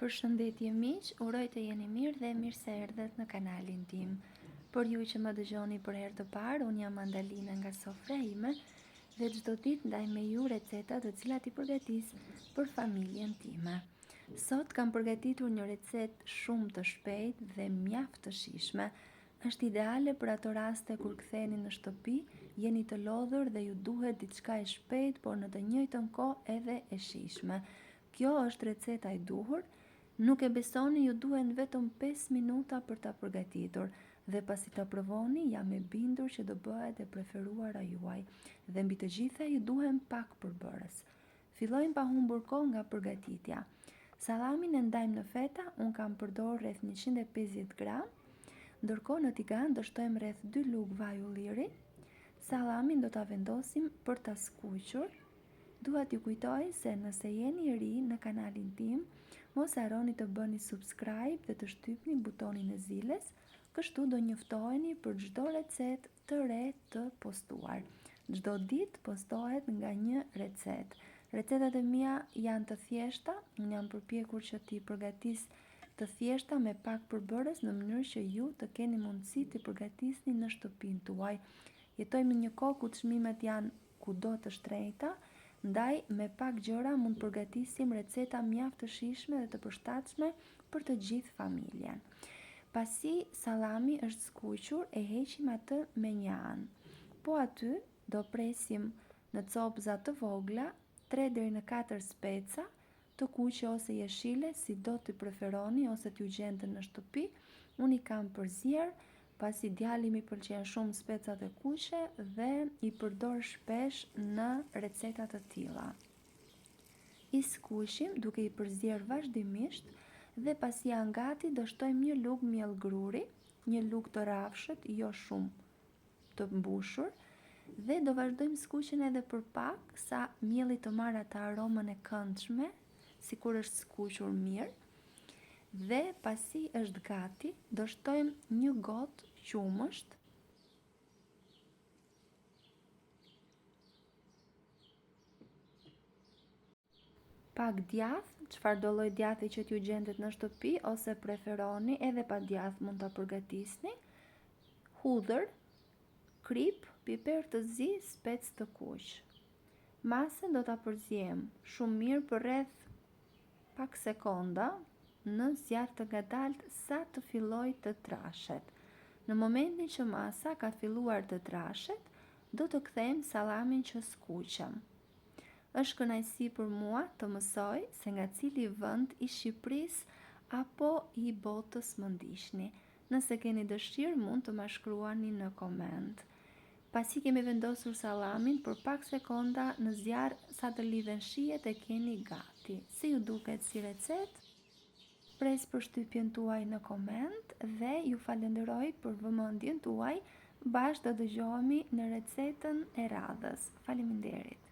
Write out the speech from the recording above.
Përshëndetje miq, uroj të jeni mirë dhe mirë se erdhët në kanalin tim. Për ju që më dëgjoni për herë të parë, unë jam Mandalina nga sofra ime dhe çdo ditë ndaj me ju receta të cilat i përgatis për familjen time. Sot kam përgatitur një recet shumë të shpejt dhe mjaft të shijshme. Është ideale për ato raste kur ktheheni në shtëpi, jeni të lodhur dhe ju duhet diçka e shpejt, por në të njëjtën kohë edhe e shijshme. Kjo është receta e duhur. Nuk e besoni, ju duhen vetëm 5 minuta për ta përgatitur dhe pasi ta provoni, jam e bindur që do bëhet e preferuara juaj dhe mbi të gjitha ju duhen pak përbërës. Fillojmë pa humbur kohë nga përgatitja. Sallamin e ndajmë në feta, unë kam përdorur rreth 150 gram, ndërkohë në tigan do shtojmë rreth 2 lugë vaj ulliri. Sallamin do ta vendosim për ta skuqur. Dua t'ju kujtoj se nëse jeni ri në kanalin tim, mos harroni të bëni subscribe dhe të shtypni butonin e zilës, kështu do njoftoheni për çdo recet të re të postuar. Çdo ditë postohet nga një recet. Recetat e mia janë të thjeshta, unë jam përpjekur që t'i përgatis të thjeshta me pak përbërës në mënyrë që ju të keni mundësi t'i përgatisni në shtëpinë tuaj. Jetojmë në një kohë ku çmimet janë kudo të shtrenjta, ndaj me pak gjëra mund përgatisim receta mjaft të shijshme dhe të përshtatshme për të gjithë familjen. Pasi sallami është skuqur, e heqim atë me një anë. Po aty do presim në copëza të vogla 3 deri në 4 speca të kuqe ose jeshile, si do t'i preferoni ose t'ju gjenden në shtëpi. Unë i kam përzier pasi djalim i pëlqen shumë specat e kuqe dhe i përdor shpesh në receta të tilla. I skuqim duke i përzier vazhdimisht dhe pasi janë gati do shtojmë një lugë miell gruri, një lugë të rrafshët, jo shumë të mbushur, dhe do vazhdojmë skuqjen edhe për pak sa mielli të marrë atë aromën e këndshme, sikur është skuqur mirë. Dhe pasi është gati, do shtojmë një gotë qumësht, pak djath, çfarëdo lloj djathi që t'ju gjendet në shtëpi ose preferoni edhe pa djath mund ta përgatisni, hudhër, krip, piper të zi, spec të kuq. Masën do ta përziejmë shumë mirë për rreth pak sekonda në zjarr të ngadalt sa të fillojë të trashet. Në momentin që masa ka filluar të trashet, do të kthejmë sallamin që skuqëm. Është kënaqësi për mua të mësoj se nga cili vend i Shqipërisë apo i botës më ndiqni. Nëse keni dëshirë, mund të ma shkruani në koment. Pasi kemi vendosur sallamin për pak sekonda në zjarr sa të lidhen shijet, e keni gati. Si ju duket si recet? Pres përshtypjen tuaj në koment dhe ju falenderoj për vëmendjen tuaj. Bashkë do dëgjohemi në recetën e radhës. Faleminderit.